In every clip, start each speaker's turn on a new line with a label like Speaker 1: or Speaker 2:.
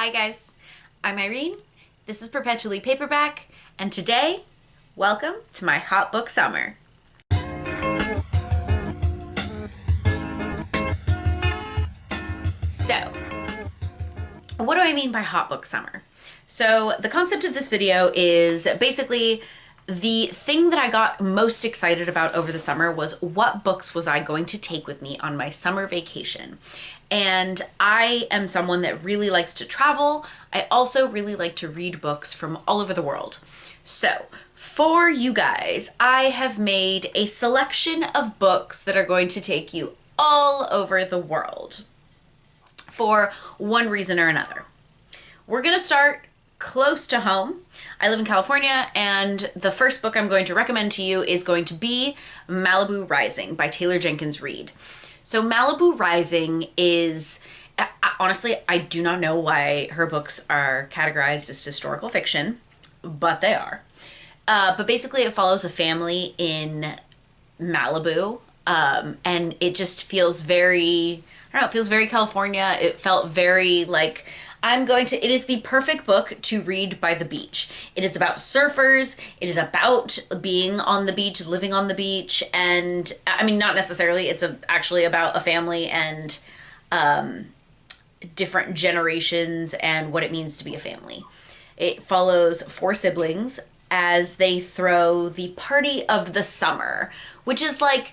Speaker 1: Hi guys, I'm Irene. This is Perpetually Paperback, and today, welcome to my hot book summer. So, what do I mean by hot book summer? So, the concept of this video is basically the thing that I got most excited about over the summer was what books was I going to take with me on my summer vacation. And I am someone that really likes to travel. I also really like to read books from all over the world. So for you guys, I have made a selection of books that are going to take you all over the world for one reason or another. We're going to start close to home. I live in California, and the first book I'm going to recommend to you is going to be Malibu Rising by Taylor Jenkins Reid. So Malibu Rising is, honestly, I do not know why her books are categorized as historical fiction, but they are. But basically it follows a family in Malibu, and it just feels very, I don't know, it feels very California. It felt very like, it is the perfect book to read by the beach. It is about surfers. It is about being on the beach, living on the beach. And I mean, not necessarily, it's actually about a family and different generations and what it means to be a family. It follows 4 siblings as they throw the party of the summer, which is like,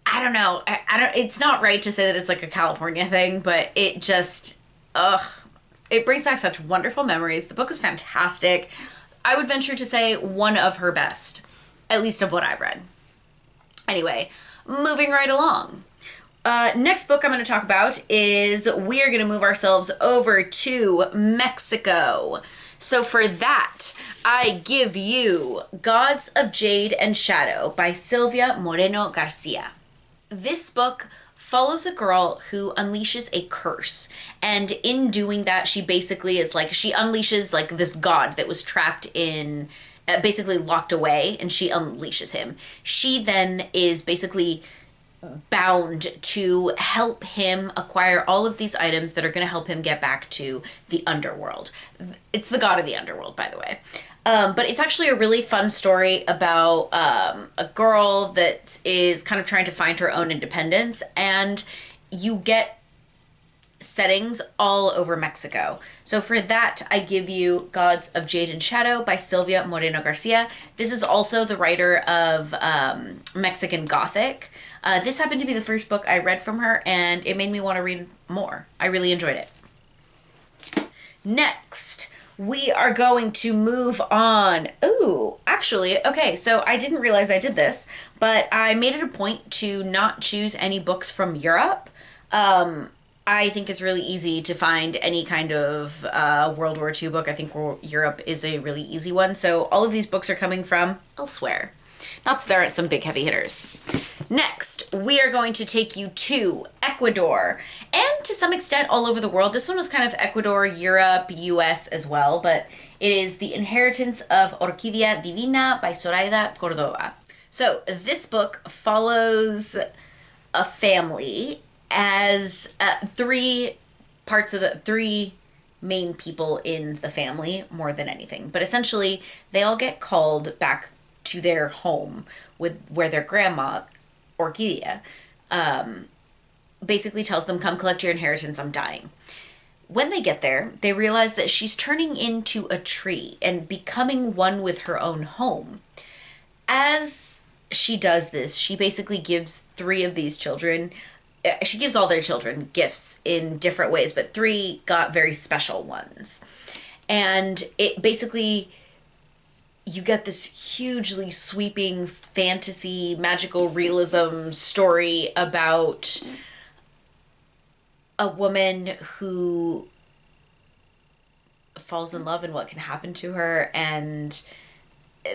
Speaker 1: I don't know. It's not right to say that it's like a California thing, but it just, it brings back such wonderful memories. The book is fantastic. I would venture to say one of her best, at least of what I've read. Anyway, moving right along. Next book I'm going to talk about is we are going to move ourselves over to Mexico. So for that, I give you Gods of Jade and Shadow by Silvia Moreno Garcia. This book follows a girl who unleashes a curse, and in doing that she basically is like, she unleashes like this god that was trapped in, basically locked away, and she unleashes him. She then is basically bound to help him acquire all of these items that are going to help him get back to the underworld. It's the god of the underworld, by the way. But it's actually a really fun story about a girl that is kind of trying to find her own independence, and you get settings all over Mexico. So for that, I give you Gods of Jade and Shadow by Silvia Moreno Garcia. This is also the writer of Mexican Gothic. This happened to be the first book I read from her, and it made me want to read more. I really enjoyed it. Next, we are going to move on. Ooh, actually, okay, so I didn't realize I did this, but I made it a point to not choose any books from Europe. I think it's really easy to find any kind of World War II book. I think Europe is a really easy one. So all of these books are coming from elsewhere. Not that there aren't some big heavy hitters. Next, we are going to take you to Ecuador, and to some extent all over the world. This one was kind of Ecuador, Europe, US as well, but it is The Inheritance of Orquídea Divina by Zoraida Córdoba. So this book follows a family as 3 main people in the family more than anything. But essentially, they all get called back to their home where their grandma, Orquídea, basically tells them, come collect your inheritance, I'm dying. When they get there, they realize that she's turning into a tree and becoming one with her own home. As she does this, she basically gives 3 of these children, she gives all their children gifts in different ways, but 3 got very special ones. And it basically, you get this hugely sweeping fantasy, magical realism story about a woman who falls in love and what can happen to her, and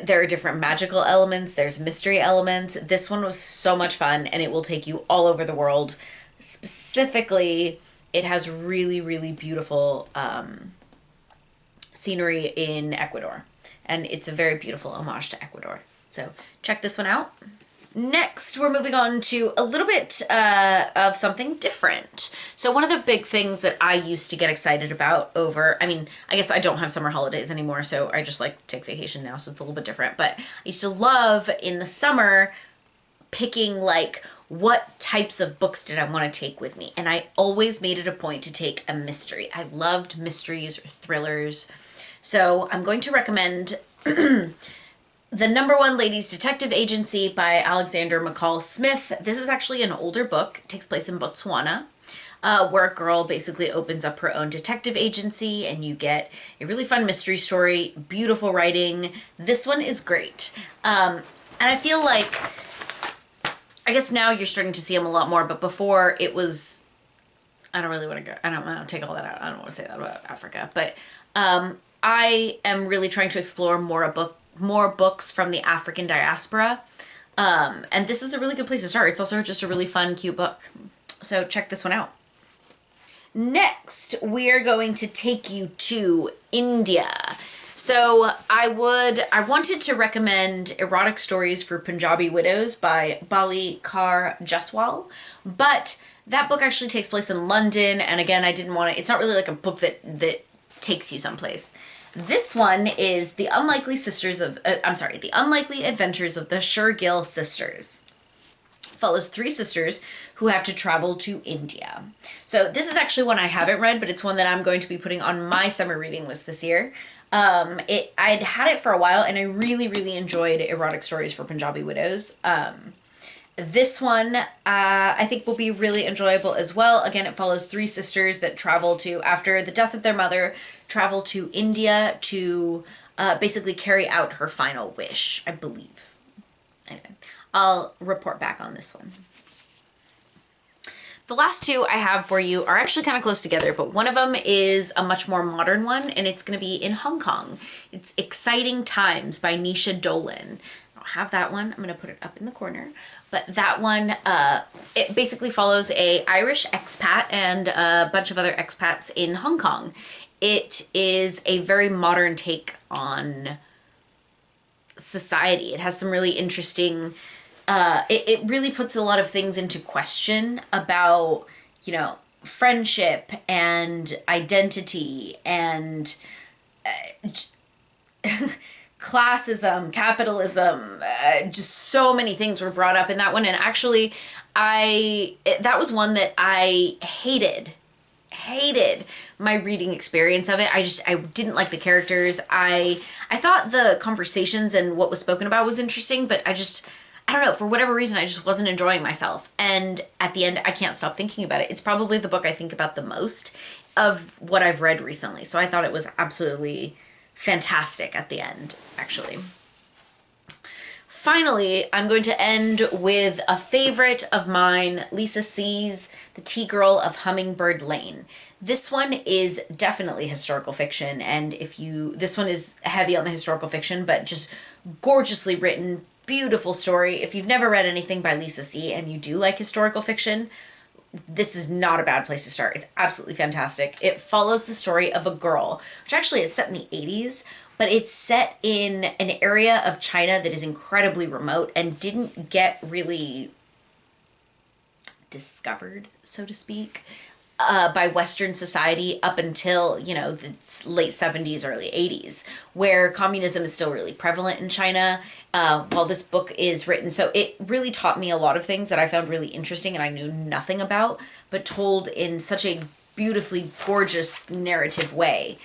Speaker 1: there are different magical elements, there's mystery elements. This one was so much fun, and it will take you all over the world. Specifically, it has really, really beautiful scenery in Ecuador, and it's a very beautiful homage to Ecuador. So check this one out. Next, we're moving on to a little bit of something different. So one of the big things that I used to get excited about over, I mean, I guess I don't have summer holidays anymore, so I just like take vacation now, so it's a little bit different. But I used to love in the summer picking like what types of books did I want to take with me. And I always made it a point to take a mystery. I loved mysteries or thrillers. So I'm going to recommend The Number One Ladies Detective Agency by Alexander McCall Smith. This is actually an older book. It takes place in Botswana, where a girl basically opens up her own detective agency and you get a really fun mystery story, beautiful writing. This one is great. And I feel like, I guess now you're starting to see them a lot more, but before it was, I don't really want to go, I don't want to take all that out. I don't want to say that about Africa, but I am really trying to explore more books from the African diaspora. And this is a really good place to start. It's also just a really fun, cute book. So check this one out. Next, we are going to take you to India. So I wanted to recommend Erotic Stories for Punjabi Widows by Bali Kaur Jaswal, but that book actually takes place in London. And again, I didn't want to, it's not really like a book that takes you someplace. This one is The Unlikely Adventures of the Shergill Sisters. Follows 3 sisters who have to travel to India. So this is actually one I haven't read, but it's one that I'm going to be putting on my summer reading list this year. I'd had it for a while and I really, really enjoyed Erotic Stories for Punjabi Widows. This one, I think will be really enjoyable as well. Again, it follows 3 sisters that travel to, after the death of their mother, travel to India to basically carry out her final wish, I believe. Anyway, I'll report back on this one. The last 2 I have for you are actually kind of close together, but one of them is a much more modern one, and it's going to be in Hong Kong. It's Exciting Times by Nisha Dolan. I don't have that one. I'm going to put it up in the corner. But that one, it basically follows a Irish expat and a bunch of other expats in Hong Kong. It is a very modern take on society. It has some really interesting, it really puts a lot of things into question about, friendship and identity and classism, capitalism, just so many things were brought up in that one. And actually, that was one that I hated my reading experience of it. I didn't like the characters. I thought the conversations and what was spoken about was interesting, but I don't know, for whatever reason, I just wasn't enjoying myself. And at the end, I can't stop thinking about it. It's probably the book I think about the most of what I've read recently. So I thought it was absolutely fantastic at the end, actually. Finally, I'm going to end with a favorite of mine, Lisa C's The Tea Girl of Hummingbird Lane. This one is definitely historical fiction, and this one is heavy on the historical fiction, but just gorgeously written, beautiful story. If you've never read anything by Lisa C and you do like historical fiction, this is not a bad place to start. It's absolutely fantastic. It follows the story of a girl, which actually is set in the 80s, but it's set in an area of China that is incredibly remote and didn't get really discovered, so to speak, by Western society up until, the late 70s, early 80s, where communism is still really prevalent in China. While this book is written. So it really taught me a lot of things that I found really interesting and I knew nothing about, but told in such a beautifully gorgeous narrative way.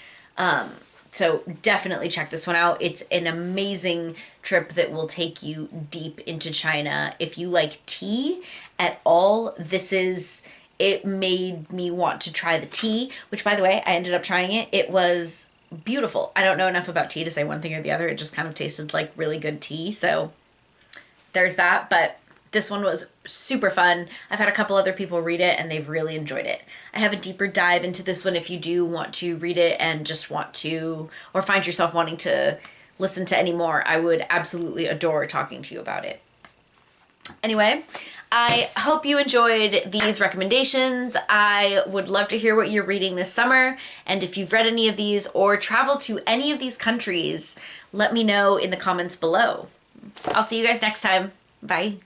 Speaker 1: So definitely check this one out. It's an amazing trip that will take you deep into China. If you like tea at all, it made me want to try the tea, which by the way, I ended up trying it. It was beautiful. I don't know enough about tea to say one thing or the other. It just kind of tasted like really good tea. So there's that. But this one was super fun. I've had a couple other people read it and they've really enjoyed it. I have a deeper dive into this one if you do want to read it and just want to, or find yourself wanting to listen to any more. I would absolutely adore talking to you about it. Anyway, I hope you enjoyed these recommendations. I would love to hear what you're reading this summer. And if you've read any of these or traveled to any of these countries, let me know in the comments below. I'll see you guys next time. Bye.